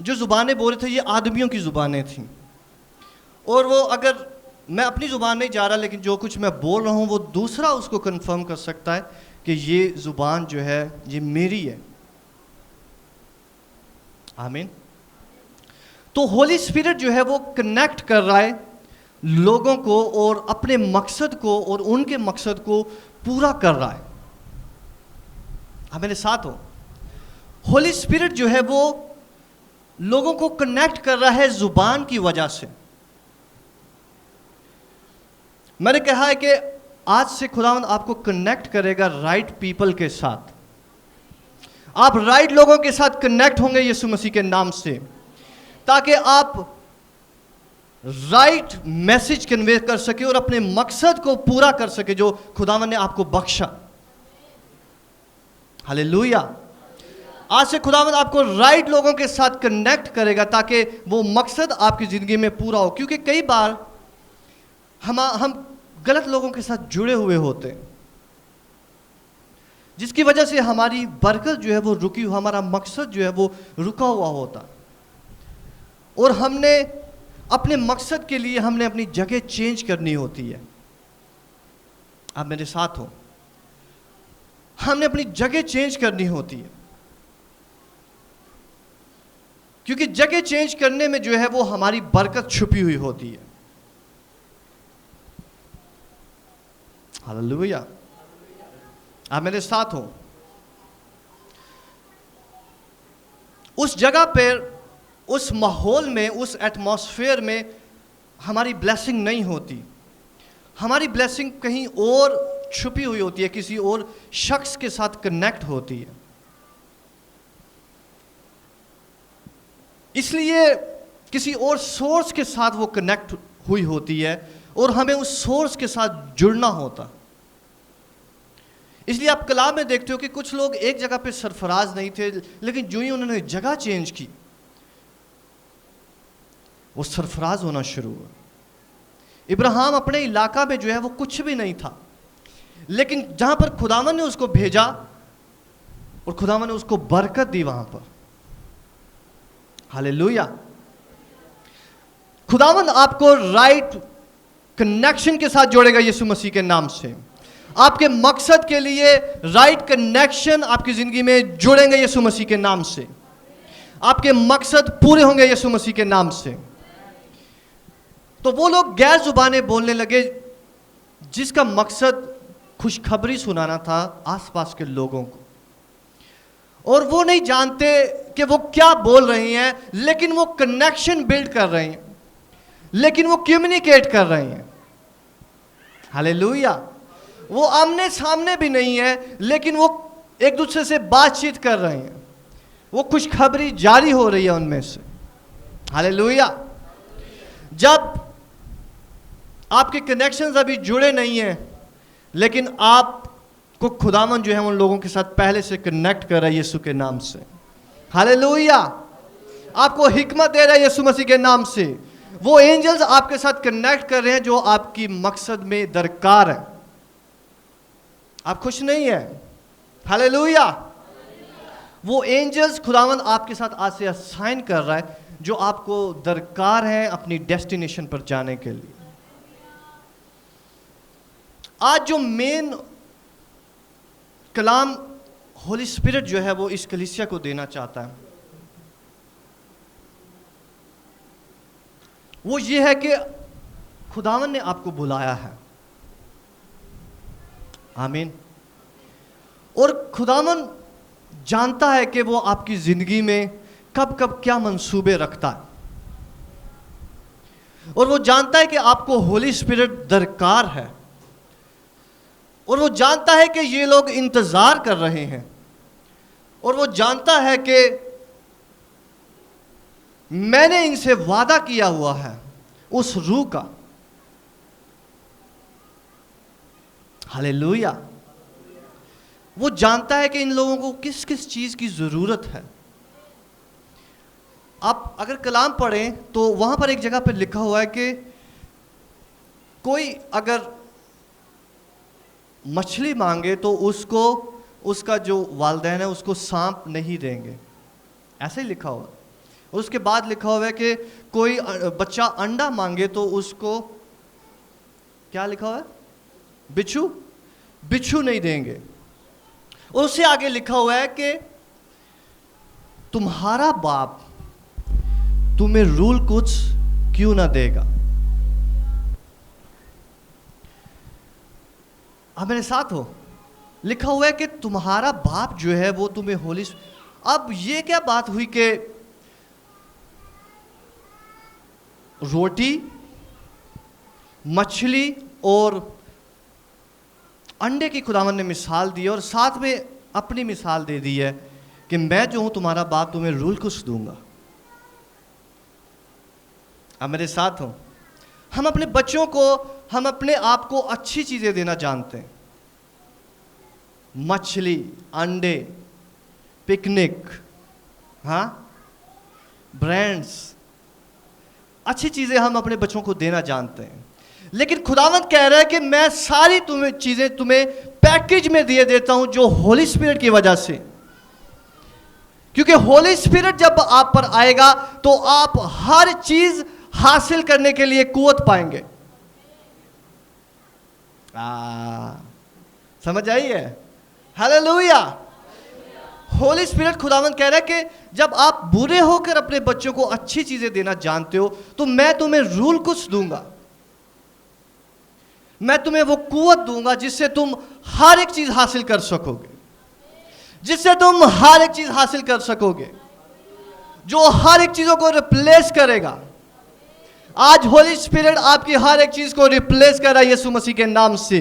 जो ज़ुबानें बोल रहे थे ये आदमियों की ज़ुबानें थीं, और वो, अगर मैं अपनी ज़ुबान नहीं जा रहा, लेकिन जो कुछ मैं बोल रहा हूँ वो दूसरा उसको कंफर्म कर सकता है कि ये ज़ुबान जो है ये मेरी है। आमीन। तो होली स्पिरिट जो है वो कनेक्ट कर रहा है लोगों को और अपने मकसद को और उनके मकसद को पूरा कर रहा है। आप मेरे साथ हो? होली स्पिरिट जो है वो लोगों को कनेक्ट कर रहा है जुबान की वजह से। मैंने कहा है कि आज से खुदावंद आपको कनेक्ट करेगा राइट पीपल के साथ। आप राइट लोगों के साथ कनेक्ट होंगे यीशु मसीह के नाम से, ताकि आप राइट मैसेज कन्वे कर सके और अपने मकसद को पूरा कर सके जो खुदावंद ने आपको बख्शा। हालेलुया। आज से खुदावंद आपको राइट लोगों के साथ कनेक्ट करेगा ताकि वो मकसद आपकी ज़िंदगी में पूरा हो। क्योंकि कई बार हम गलत लोगों के साथ जुड़े हुए होते हैं, जिसकी वजह से हमारी बरकत जो है वो रुकी हुई, हमारा मकसद जो है वो रुका हुआ होता, और हमने अपने मकसद के लिए हमने अपनी जगह चेंज करनी होती है। आप मेरे साथ हो? हमने अपनी जगह चेंज करनी होती है, क्योंकि जगह चेंज करने में जो है वो हमारी बरकत छुपी हुई होती है। हालेलुया। आप मेरे साथ हो? उस जगह पर, उस माहौल में, उस एटमॉस्फेयर में हमारी ब्लेसिंग नहीं होती। हमारी ब्लेसिंग कहीं और छुपी हुई होती है, किसी और शख्स के साथ कनेक्ट होती है। इसलिए किसी और सोर्स के साथ वो कनेक्ट हुई होती है और हमें उस सोर्स के साथ जुड़ना होता। इसलिए आप कलाम में देखते हो कि कुछ लोग एक जगह पे सरफराज नहीं थे, लेकिन जो ही उन्होंने जगह चेंज की वो सरफराज होना शुरू हुआ। इब्राहिम अपने इलाका में जो है वो कुछ भी नहीं था, लेकिन जहां पर खुदावन ने उसको भेजा और खुदावन ने उसको बरकत दी वहां पर। हालेलुया। खुदावन आपको राइट कनेक्शन के साथ जोड़ेगा यीशु मसीह के नाम से। आपके मकसद के लिए राइट कनेक्शन आपकी जिंदगी में जुड़ेंगे यीशु मसीह के नाम से। आपके मकसद पूरे होंगे यीशु मसीह के नाम से। तो वो लोग गैर जुबानें बोलने लगे जिसका मकसद खुशखबरी सुनाना था आसपास के लोगों को, और वो नहीं जानते कि वो क्या बोल रही हैं, लेकिन वो कनेक्शन बिल्ड कर रहे हैं, लेकिन वो कम्युनिकेट कर रहे हैं। हालेलुया। वो आमने सामने भी नहीं है, लेकिन वो एक दूसरे से बातचीत कर रहे हैं, वो खुशखबरी जारी हो रही है उनमें से। हालेलुया। जब आपके कनेक्शंस अभी जुड़े नहीं हैं, लेकिन आपको खुदावन जो है उन लोगों के साथ पहले से कनेक्ट कर रहा है यीशु के नाम से। हालेलुया। आपको हिकमत दे रहा है यीशु मसीह के नाम से। वो एंजल्स आपके साथ कनेक्ट कर रहे हैं जो आपकी मकसद में दरकार है। आप खुश नहीं है? हालेलुया। वो एंजल्स खुदावन आपके साथ आज से असाइन कर रहा है जो आपको दरकार है अपनी डेस्टिनेशन पर जाने के लिए। आज जो मेन कलाम होली स्पिरिट जो है वो इस कलीसिया को देना चाहता है, वो ये है कि खुदावन ने आपको बुलाया है। आमीन। और खुदावन जानता है कि वो आपकी जिंदगी में कब कब क्या मंसूबे रखता है, और वो जानता है कि आपको होली स्पिरिट दरकार है, और वो जानता है कि ये लोग इंतजार कर रहे हैं, और वो जानता है कि मैंने इनसे वादा किया हुआ है उस रूह का। हालेलुया। वो जानता है कि इन लोगों को किस किस चीज की जरूरत है। आप अगर कलाम पढ़ें तो वहां पर एक जगह पर लिखा हुआ है कि कोई अगर मछली मांगे तो उसको उसका जो वालिदैन है उसको सांप नहीं देंगे, ऐसे ही लिखा हुआ है। और उसके बाद लिखा हुआ है कि कोई बच्चा अंडा मांगे तो उसको क्या लिखा हुआ है, बिच्छू नहीं देंगे। और उससे आगे लिखा हुआ है कि तुम्हारा बाप तुम्हें रूल कुछ क्यों ना देगा। आप मेरे साथ हो, लिखा हुआ है कि तुम्हारा बाप जो है वो तुम्हें होली। अब ये क्या बात हुई कि रोटी, मछली और अंडे की खुदावन ने मिसाल दी और साथ में अपनी मिसाल दे दी है कि मैं जो हूं तुम्हारा बाप तुम्हें रूल कुछ दूंगा। अब मेरे साथ हो, हम अपने बच्चों को, हम अपने आप को अच्छी चीजें देना जानते हैं, मछली, अंडे, पिकनिक, हाँ, ब्रांड्स, अच्छी चीजें हम अपने बच्चों को देना जानते हैं। लेकिन खुदावंद कह रहा है कि मैं सारी चीजें तुम्हें पैकेज में दिए देता हूं, जो होली स्पिरिट की वजह से। क्योंकि होली स्पिरिट जब आप पर आएगा तो आप हर चीज हासिल करने के लिए कुवत पाएंगे। समझ आई है? हालेलुया। होली स्पिरिट खुदावंद कह रहा है कि जब आप बुरे होकर अपने बच्चों को अच्छी चीजें देना जानते हो तो मैं तुम्हें रूल कुछ दूंगा, मैं तुम्हें वो कुवत दूंगा जिससे तुम हर एक चीज हासिल कर सकोगे, जिससे तुम हर एक चीज हासिल कर सकोगे, जो हर एक चीजों को रिप्लेस करेगा। आज होली स्पिरिट आपकी हर एक चीज को रिप्लेस कर रहा है यीशु मसीह के नाम से।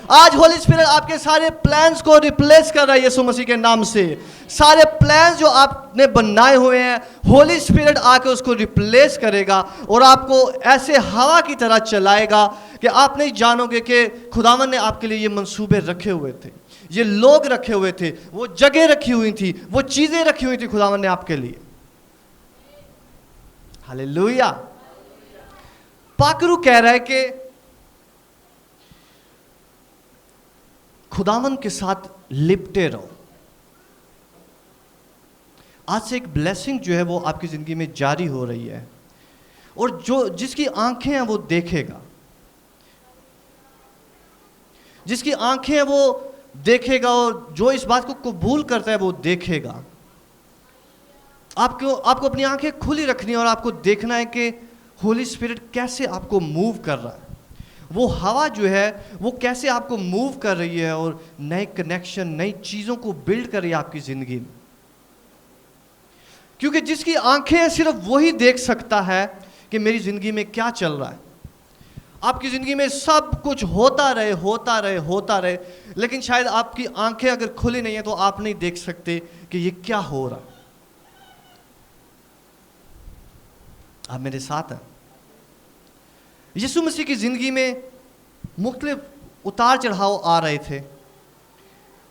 आज होली स्पिरिट आपके सारे प्लान्स को रिप्लेस कर रहा है यीशु मसीह के नाम से। सारे प्लान्स जो आपने बनाए हुए हैं, होली स्पिरिट आके उसको रिप्लेस करेगा और आपको ऐसे हवा की तरह चलाएगा कि आप नहीं जानोगे कि खुदावन ने आपके लिए ये मंसूबे रखे हुए थे, ये लोग रखे हुए थे, वो जगह रखी हुई थी, वो चीजें रखी हुई थी खुदावन ने आपके लिए। हालेलुया। पाकरू कह रहा है कि खुदावन के साथ लिपटे रहो। आज से एक ब्लेसिंग जो है वो आपकी जिंदगी में जारी हो रही है, और जो जिसकी आंखें हैं वो देखेगा, जिसकी आंखें हैं वो देखेगा, और जो इस बात को कबूल करता है वो देखेगा। आपको अपनी आंखें खुली रखनी है और आपको देखना है कि होली स्पिरिट कैसे आपको मूव कर रहा है, वो हवा जो है वो कैसे आपको मूव कर रही है और नए कनेक्शन, नई चीजों को बिल्ड कर रही है आपकी जिंदगी में। क्योंकि जिसकी आंखें हैं सिर्फ वही देख सकता है कि मेरी जिंदगी में क्या चल रहा है। आपकी जिंदगी में सब कुछ होता रहे, लेकिन शायद आपकी आंखें अगर खुली नहीं है तो आप नहीं देख सकते कि ये क्या हो रहा है। आप मेरे साथ हैं। यीशु मसीह की जिंदगी में मुख्तलिफ उतार चढ़ाव आ रहे थे,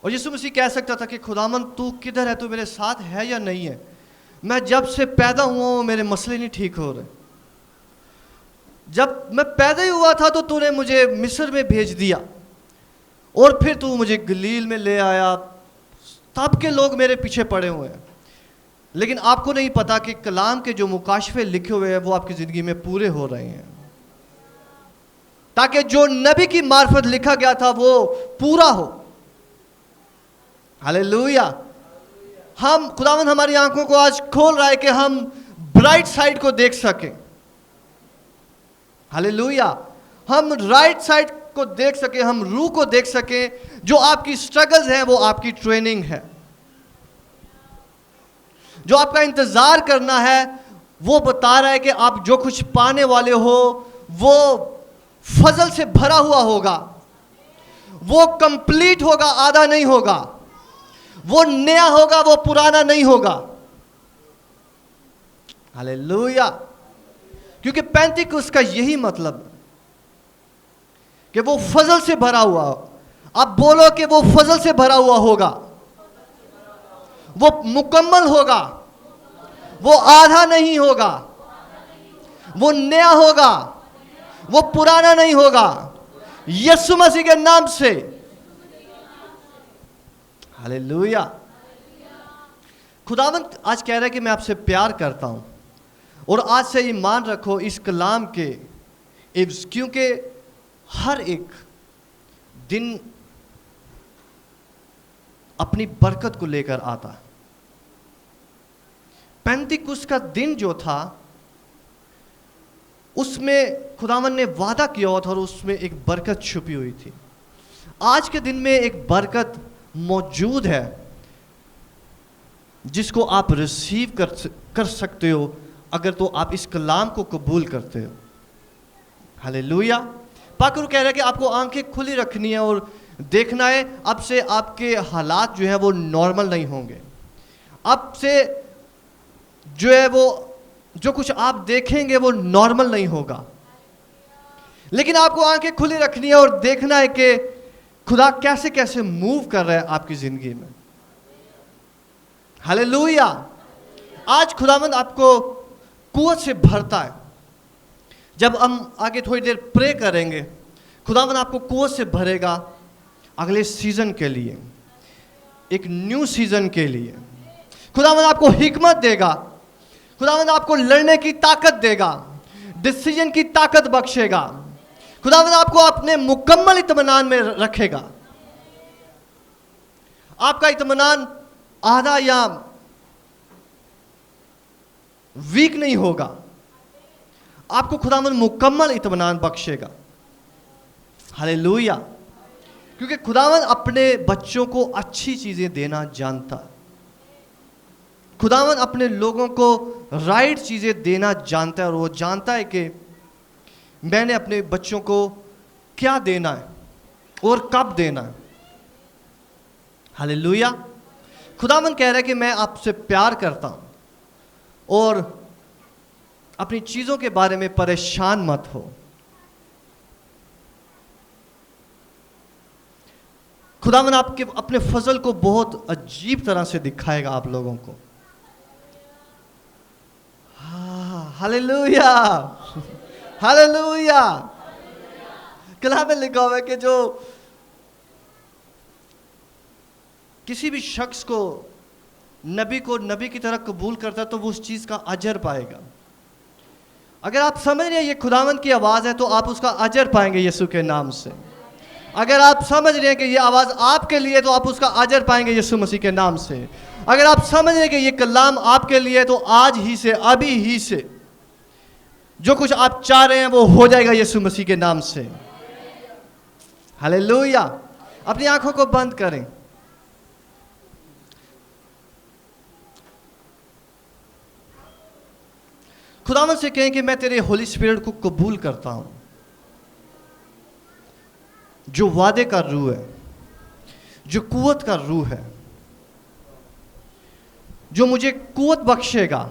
और यीशु मसीह कह सकता था कि खुदावन तू किधर है, तू मेरे साथ है या नहीं है। मैं जब से पैदा हुआ हूं मेरे मसले नहीं ठीक हो रहे। जब मैं पैदा ही हुआ था तो तूने मुझे मिस्र में भेज दिया, और फिर तू मुझे गलील में ले आया, तब के लोग मेरे पीछे पड़े हुए हैं। लेकिन आपको नहीं पता कि कलाम के जो मुकाशफे लिखे हुए हैं वो आपकी जिंदगी में पूरे हो रहे हैं, ताकि जो नबी की मार्फत लिखा गया था वो पूरा हो। हालेलुया। हम खुदावंद हमारी आंखों को आज खोल रहा है कि हम ब्राइट साइड को देख सकें। हालेलुया। हम राइट साइड को देख सकें, हम रूह को देख सकें। जो आपकी स्ट्रगल्स हैं वो आपकी ट्रेनिंग है। जो आपका इंतजार करना है वो बता रहा है कि आप जो कुछ पाने वाले हो वो फजल से भरा हुआ होगा, वो कंप्लीट होगा, आधा नहीं होगा, वो नया होगा, वो पुराना नहीं होगा। हालेलुया। क्योंकि पेंटिकुस्त का यही मतलब है कि वो फजल से भरा हुआ। आप बोलो कि वो फजल से भरा हुआ होगा, वो मुकम्मल होगा, वो आधा नहीं होगा, वो नया होगा, वो पुराना नहीं होगा, यीशु मसीह के नाम से। हालेलुया। खुदावंद आज कह रहा है कि मैं आपसे प्यार करता हूं, और आज से ईमान रखो इस कलाम के इब्स, क्योंकि हर एक दिन अपनी बरकत को लेकर आता है। पेंतिकुस्त का दिन जो था, उसमें खुदावन ने वादा किया हुआ था और उसमें एक बरकत छुपी हुई थी। आज के दिन में एक बरकत मौजूद है जिसको आप रिसीव कर सकते हो अगर तो आप इस कलाम को कबूल करते हो। हालेलुया। पाकुर कह रहा है कि आपको आंखें खुली रखनी है और देखना है। अब से आपके हालात जो है वो नॉर्मल नहीं होंगे। अब से जो है वो जो कुछ आप देखेंगे वो नॉर्मल नहीं होगा, लेकिन आपको आंखें खुली रखनी है और देखना है कि खुदा कैसे कैसे मूव कर रहा है आपकी जिंदगी में। हालेलुया। आज खुदावंद आपको कुव्वत से भरता है। जब हम आगे थोड़ी देर प्रे करेंगे, खुदावंद आपको कुव्वत से भरेगा अगले सीजन के लिए, एक न्यू सीजन के लिए। खुदावंद आपको हिकमत देगा, खुदावंद आपको लड़ने की ताकत देगा, डिसीजन की ताकत बख्शेगा। खुदावंद आपको अपने मुकम्मल इत्मीनान में रखेगा। आपका इत्मीनान आधा या वीक नहीं होगा, आपको खुदावंद मुकम्मल इत्मीनान बख्शेगा। हालेलुया। क्योंकि खुदावंद अपने बच्चों को अच्छी चीजें देना जानता है। खुदावंद अपने लोगों को राइट चीजें देना जानता है, और वो जानता है कि मैंने अपने बच्चों को क्या देना है और कब देना है। हालेलुया। खुदावंद कह रहा है कि मैं आपसे प्यार करता हूं और अपनी चीजों के बारे में परेशान मत हो। खुदावंद आपके अपने फजल को बहुत अजीब तरह से दिखाएगा आप लोगों को। हालेलुया। हालेलुया। कलाम में लिखा हुआ है कि जो किसी भी शख्स को नबी की तरह कबूल करता है तो वो उस चीज का अजर पाएगा। अगर आप समझ रहे हैं ये खुदावंद की आवाज है तो आप उसका अजर पाएंगे यीशु के नाम से। अगर आप समझ रहे हैं कि ये आवाज आपके लिए तो आप उसका अजर पाएंगे यीशु मसीह के नाम से। अगर आप समझ रहे हैं कि ये कलाम आपके लिए तो आज ही से, अभी ही से जो कुछ आप चाह रहे हैं वो हो जाएगा यीशु मसीह के नाम से। हालेलुया। अपनी आंखों को बंद करें। खुदावंद से कहें कि मैं तेरे होली स्पिरिट को कबूल करता हूं, जो वादे का रूह है, जो कुव्वत का रूह है, जो मुझे कुव्वत बख्शेगा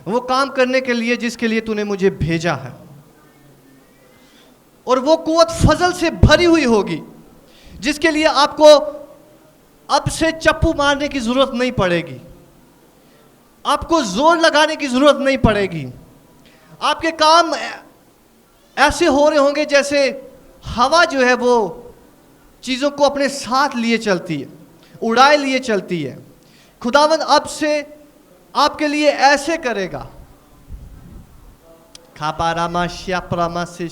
वो काम करने के लिए जिसके लिए तूने मुझे भेजा है। और वो कुव्वत फजल से भरी हुई होगी जिसके लिए आपको अब से चप्पू मारने की जरूरत नहीं पड़ेगी, आपको जोर लगाने की जरूरत नहीं पड़ेगी। आपके काम ऐसे हो रहे होंगे जैसे हवा जो है वो चीजों को अपने साथ लिए चलती है, उड़ाए लिए चलती है। खुदावंद अब से आपके लिए ऐसे करेगा। खापारामा श्यापरामा से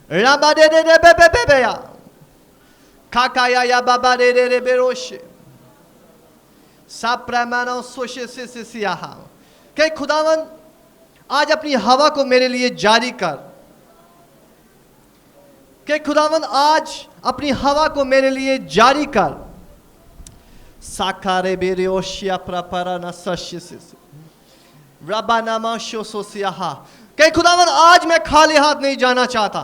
रामा दे दे बे बे बे बे या खाकाया या बाबा रे रे रे बेरोशे साप्रामानो सोशे से सियाहा। कहे खुदावंद आज अपनी हवा को मेरे लिए जारी कर। कहे खुदावंद आज अपनी हवा को मेरे लिए जारी कर। साकारे बेरियोशिया प्रपरा न सशिस रबानामा शोसोसियाहा। कहे खुदावंद आज मैं खाली हाथ नहीं जाना चाहता।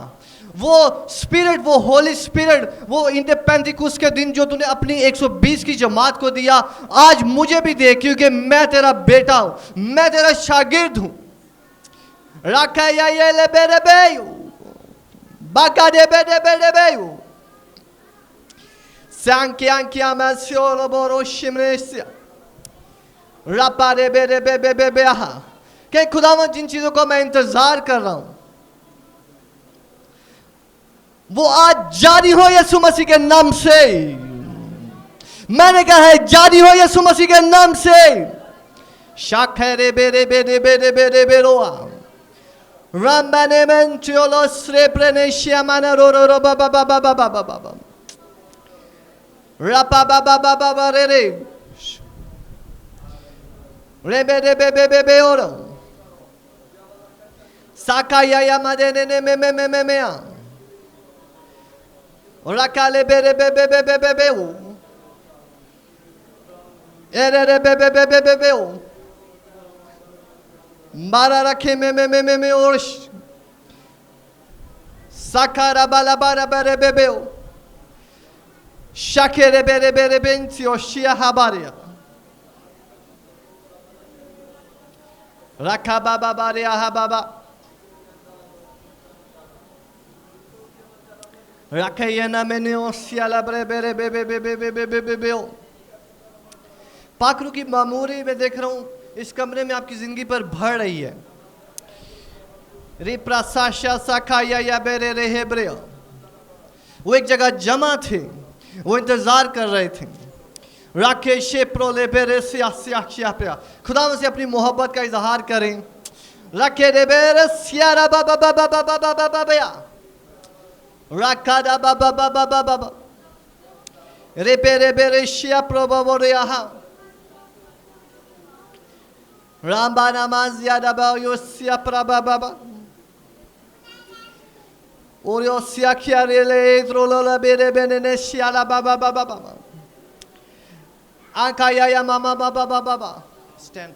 वो स्पिरिट, वो होली स्पिरिट, वो इंडिपेंडेंट पेंटिकुस्त के दिन जो तूने अपनी 120 की जमात को दिया, आज मुझे भी दे, क्योंकि मैं तेरा बेटा हूं, मैं तेरा शागिर्द हूं। रखा या ये ले बेरे बेयू बाका दे बेरे बेरे बेयू सांकिया मैं सियोलो बोरो शिमरेसिया रपा दे बेरे बे बे बे हा कि खुदावन जिन चीजों का मैं इंतजार कर रहा हूं वो आज जारी हो यीशु मसीह के नाम से। मैंने कहा है जारी हो यीशु मसीह के नाम से। शाखरे बेरे बेरे बेरे बेरे बेरोआ रामबाने मेंटियोलो स्रेप्रेनेशिया माना रो रो रो बा बा बा बा बा बा बा बा रपा बा बा बा बा बा रे रे रे बे रे बे बे बे बे ओरो साकाया या मदेने ने मे मे आ Rakale bere be be be be be be o. Ere be be be be be be o. Mara rakhe me orsh. Sakara bala bara bere be be o. Shakere bere bere benti o shia habaria. Rakababa baria hababa. पाखरू की मामूरी में देख रहा हूं इस कमरे में आपकी जिंदगी पर भर रही है। वो एक जगह जमा थे, वो इंतजार कर रहे थे। खुदा से अपनी मोहब्बत का इजहार करें। रखे रे बेरे सियारा बाबा बाबा बाबा बाबा बाबा Rakada baba baba baba repere bere shia probaboreaha Rambana manziada ba yosia prababa Oriosia chiarele trolola bere benene shia la baba baba baba Ankaya ya mama baba baba stand